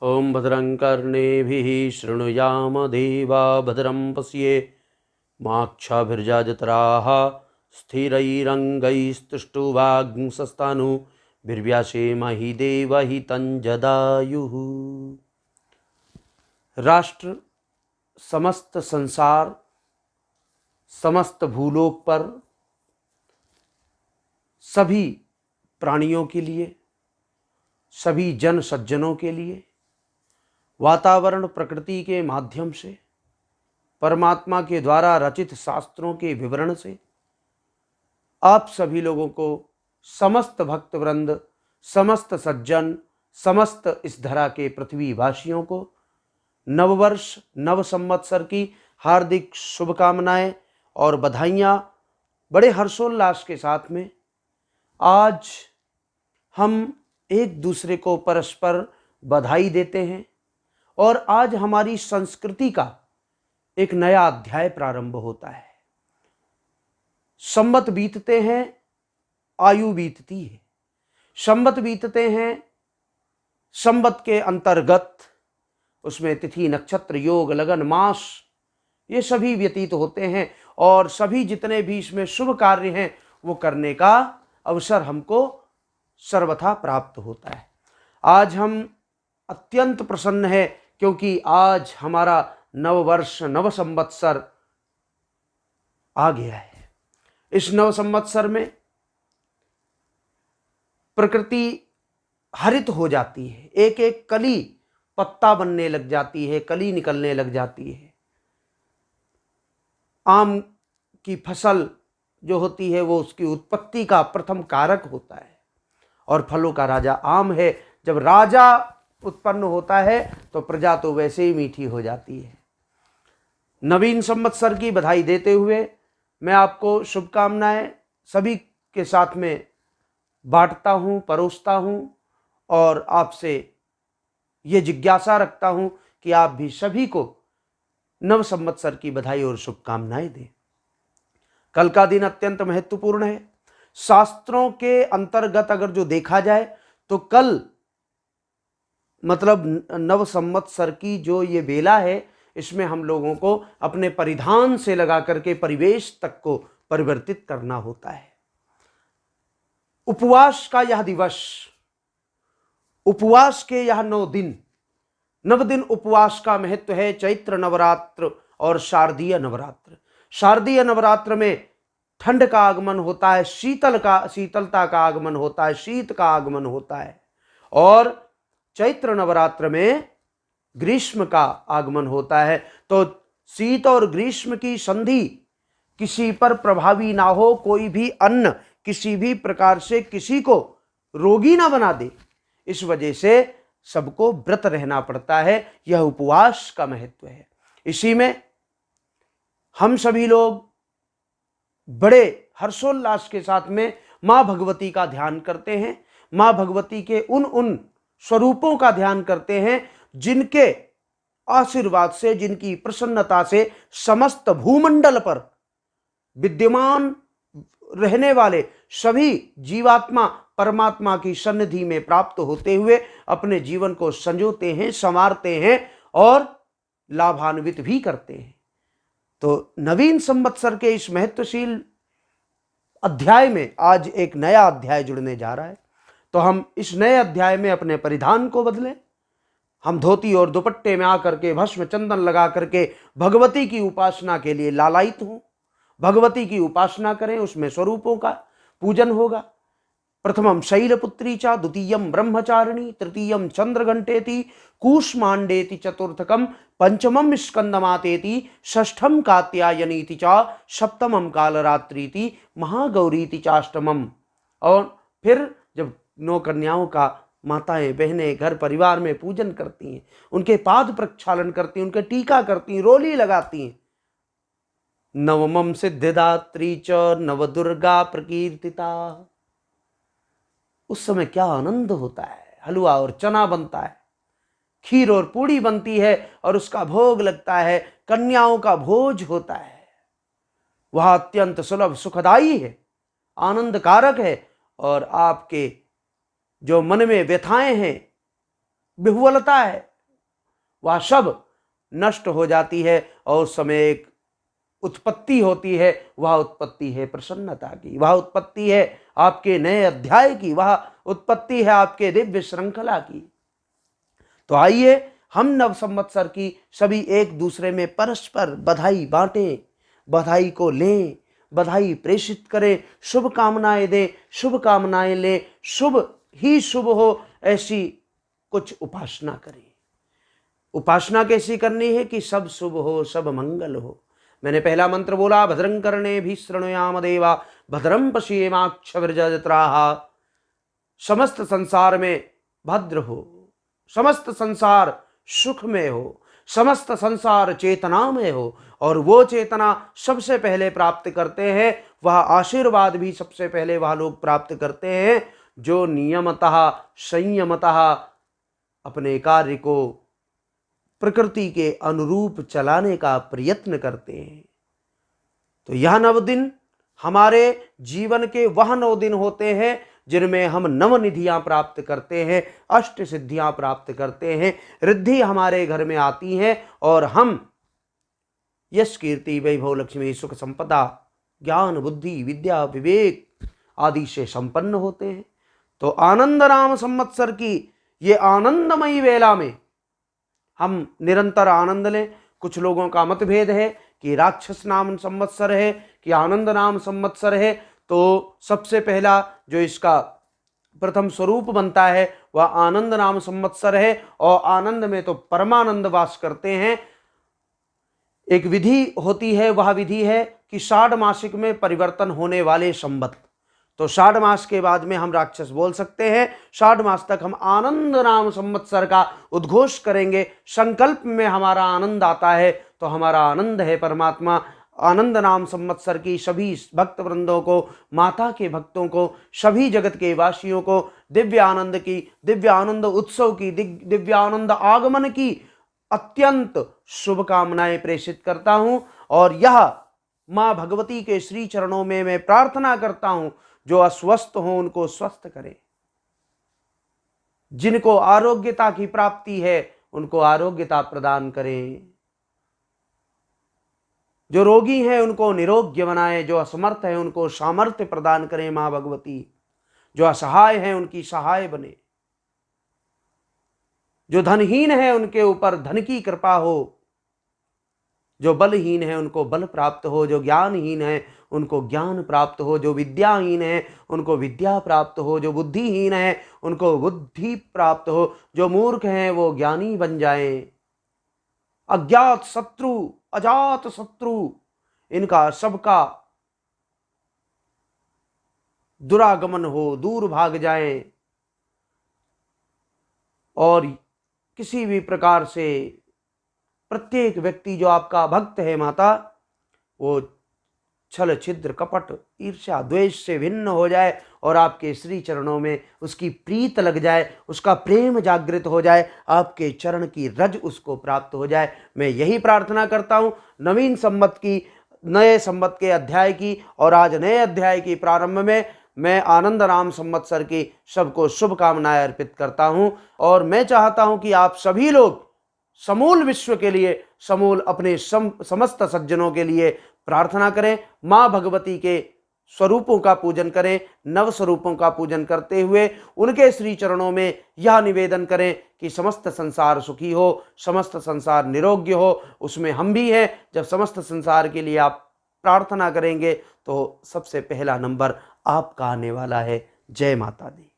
ओम भद्रं कर्णेभिः शृणुयाम देवा भद्रं पश्येमाक्षभिर्यजत्राः स्थिरैरङ्गैस्तुष्टुवाग्ंसस्तनूभिर्व्यसेमहि देवहितं जदायुः। राष्ट्र, समस्त संसार, समस्त भूलोक पर सभी प्राणियों के लिए, सभी जन सज्जनों के लिए वातावरण प्रकृति के माध्यम से परमात्मा के द्वारा रचित शास्त्रों के विवरण से आप सभी लोगों को, समस्त भक्त वृंद, समस्त सज्जन, समस्त इस धरा के पृथ्वीवासियों को नववर्ष नव संवत्सर की हार्दिक शुभकामनाएं और बधाइयाँ बड़े हर्षोल्लास के साथ में आज हम एक दूसरे को परस्पर बधाई देते हैं और आज हमारी संस्कृति का एक नया अध्याय प्रारंभ होता है। संवत बीतते हैं, आयु बीतती है। संवत बीतते हैं, संवत के अंतर्गत उसमें तिथि नक्षत्र योग लगन मास ये सभी व्यतीत होते हैं और सभी जितने भी इसमें शुभ कार्य हैं वो करने का अवसर हमको सर्वथा प्राप्त होता है। आज हम अत्यंत प्रसन्न है क्योंकि आज हमारा नववर्ष नव संवत्सर आ गया है। इस नव संवत्सर में प्रकृति हरित हो जाती है, एक एक कली पत्ता बनने लग जाती है, कली निकलने लग जाती है। आम की फसल जो होती है वो उसकी उत्पत्ति का प्रथम कारक होता है और फलों का राजा आम है। जब राजा उत्पन्न होता है तो प्रजा तो वैसे ही मीठी हो जाती है। नवीन संवत्सर की बधाई देते हुए मैं आपको शुभकामनाएं सभी के साथ में बांटता हूं, परोसता हूं और आपसे ये जिज्ञासा रखता हूं कि आप भी सभी को नव संवत्सर की बधाई और शुभकामनाएं दें। कल का दिन अत्यंत महत्वपूर्ण है। शास्त्रों के अंतर्गत अगर जो देखा जाए तो कल मतलब नव संवत्सर की जो ये बेला है इसमें हम लोगों को अपने परिधान से लगा करके परिवेश तक को परिवर्तित करना होता है। उपवास का यह दिवस, उपवास के यह 9 दिन, 9 दिन उपवास का महत्व है। चैत्र नवरात्र और शारदीय नवरात्र। शारदीय नवरात्र में ठंड का आगमन होता है, शीतलता का आगमन होता है, शीत का आगमन होता है और चैत्र नवरात्र में ग्रीष्म का आगमन होता है। तो शीत और ग्रीष्म की संधि किसी पर प्रभावी ना हो, कोई भी अन्न किसी भी प्रकार से किसी को रोगी ना बना दे, इस वजह से सबको व्रत रहना पड़ता है। यह उपवास का महत्व है। इसी में हम सभी लोग बड़े हर्षोल्लास के साथ में मां भगवती का ध्यान करते हैं। मां भगवती के उन स्वरूपों का ध्यान करते हैं जिनके आशीर्वाद से, जिनकी प्रसन्नता से समस्त भूमंडल पर विद्यमान रहने वाले सभी जीवात्मा परमात्मा की सन्निधि में प्राप्त होते हुए अपने जीवन को संजोते हैं, संवारते हैं और लाभान्वित भी करते हैं। तो नवीन संवत्सर के इस महत्वशील अध्याय में आज एक नया अध्याय जुड़ने जा रहा है। तो हम इस नए अध्याय में अपने परिधान को बदलें। हम धोती और दुपट्टे में आकर के भस्म चंदन लगा करके भगवती की उपासना के लिए लालायित हों। भगवती की उपासना करें, उसमें स्वरूपों का पूजन होगा। प्रथमम शैलपुत्री चा, द्वितीयम ब्रह्मचारिणी, तृतीयम चंद्रघंटेति, कूष्मांडेति, चतुर्थकम पंचमम स्कंदमातेति, षष्ठम कात्यायनीति चा, सप्तमम कालरात्रीति, महागौरीति चाष्टमम। और फिर जब 9 कन्याओं का माताएं बहनें घर परिवार में पूजन करती हैं, उनके पाद प्रक्षालन करती हैं, उनके टीका करती हैं, रोली लगाती हैं। नवमम सिद्धिदात्री च नवदुर्गा प्रकीर्तिता। उस समय क्या आनंद होता है। हलवा और चना बनता है, खीर और पूड़ी बनती है और उसका भोग लगता है, कन्याओं का भोज होता है। वह अत्यंत सुलभ सुखदाई है, आनंद कारक है और आपके जो मन में व्यथाएं हैं विह्वलता है वह सब नष्ट हो जाती है और उस समय एक उत्पत्ति होती है। वह उत्पत्ति है प्रसन्नता की, वह उत्पत्ति है आपके नए अध्याय की, वह उत्पत्ति है आपके दिव्य श्रृंखला की। तो आइए हम नव संवत्सर की सभी एक दूसरे में परस्पर बधाई बांटें, बधाई को लें, बधाई प्रेषित करें, शुभ कामनाएं दें, शुभ कामनाएं लें, शुभ ही शुभ हो ऐसी कुछ उपासना करें। उपासना कैसी करनी है कि सब शुभ हो, सब मंगल हो। मैंने पहला मंत्र बोला, भद्रं कर्णेभिः शृणुयाम देवा भद्रं पश्येमाक्षभिर्यजत्राः। समस्त संसार में भद्र हो, समस्त संसार सुख में हो, समस्त संसार चेतना में हो। और वो चेतना सबसे पहले प्राप्त करते हैं, वह आशीर्वाद भी सबसे पहले वह लोग प्राप्त करते हैं जो नियमतः संयमतः अपने कार्य को प्रकृति के अनुरूप चलाने का प्रयत्न करते हैं। तो यह 9 दिन हमारे जीवन के वह 9 दिन होते हैं जिनमें हम नवनिधियां प्राप्त करते हैं, अष्ट सिद्धियां प्राप्त करते हैं, रिद्धि हमारे घर में आती है और हम यश कीर्ति वैभव लक्ष्मी सुख संपदा ज्ञान बुद्धि विद्या विवेक आदि से संपन्न होते हैं। तो आनंद नाम संवत्सर की ये आनंदमयी वेला में हम निरंतर आनंद लें। कुछ लोगों का मतभेद है कि राक्षस नाम संवत्सर है कि आनंद नाम संवत्सर है। तो सबसे पहला जो इसका प्रथम स्वरूप बनता है वह आनंद नाम संवत्सर है और आनंद में तो परमानंद वास करते हैं। एक विधि होती है, वह विधि है कि 6 मासिक में परिवर्तन होने वाले संवत। तो 6 मास के बाद में हम राक्षस बोल सकते हैं। 6 मास तक हम आनंद नाम संवत्सर का उद्घोष करेंगे। संकल्प में हमारा आनंद आता है तो हमारा आनंद है परमात्मा। आनंद नाम संवत्सर की सभी भक्त वृंदों को, माता के भक्तों को, सभी जगत के वासियों को दिव्य आनंद की, दिव्य आनंद उत्सव की, दिव्य आनंद आगमन की अत्यंत शुभकामनाएं प्रेषित करता हूं। और यह मां भगवती के श्री चरणों में मैं प्रार्थना करता हूं जो अस्वस्थ हो उनको स्वस्थ करें, जिनको आरोग्यता की प्राप्ति है उनको आरोग्यता प्रदान करें, जो रोगी हैं उनको निरोग्य बनाए, जो असमर्थ है उनको सामर्थ्य प्रदान करें मां भगवती, जो असहाय हैं उनकी सहाय बने, जो धनहीन है उनके ऊपर धन की कृपा हो, जो बलहीन है उनको बल प्राप्त हो, जो ज्ञानहीन है उनको ज्ञान प्राप्त हो, जो विद्याहीन है उनको विद्या प्राप्त हो, जो बुद्धिहीन है उनको बुद्धि प्राप्त हो, जो मूर्ख हैं वो ज्ञानी बन जाएं, अज्ञात शत्रु अजात शत्रु इनका सबका दुरागमन हो, दूर भाग जाएं और किसी भी प्रकार से प्रत्येक व्यक्ति जो आपका भक्त है माता वो छल छिद्र कपट ईर्ष्या द्वेष से भिन्न हो जाए और आपके श्री चरणों में उसकी प्रीत लग जाए, उसका प्रेम जागृत हो जाए, आपके चरण की रज उसको प्राप्त हो जाए। मैं यही प्रार्थना करता हूँ नवीन संवत की, नए संवत के अध्याय की और आज नए अध्याय की प्रारंभ में मैं आनंद नाम संवत्सर की सबको शुभकामनाएं अर्पित करता हूँ। और मैं चाहता हूँ कि आप सभी लोग समूल विश्व के लिए, समूल अपने समस्त सज्जनों के लिए प्रार्थना करें, मां भगवती के स्वरूपों का पूजन करें, नव स्वरूपों का पूजन करते हुए उनके श्री चरणों में यह निवेदन करें कि समस्त संसार सुखी हो, समस्त संसार निरोग्य हो। उसमें हम भी हैं। जब समस्त संसार के लिए आप प्रार्थना करेंगे तो सबसे पहला नंबर आपका आने वाला है। जय माता दी।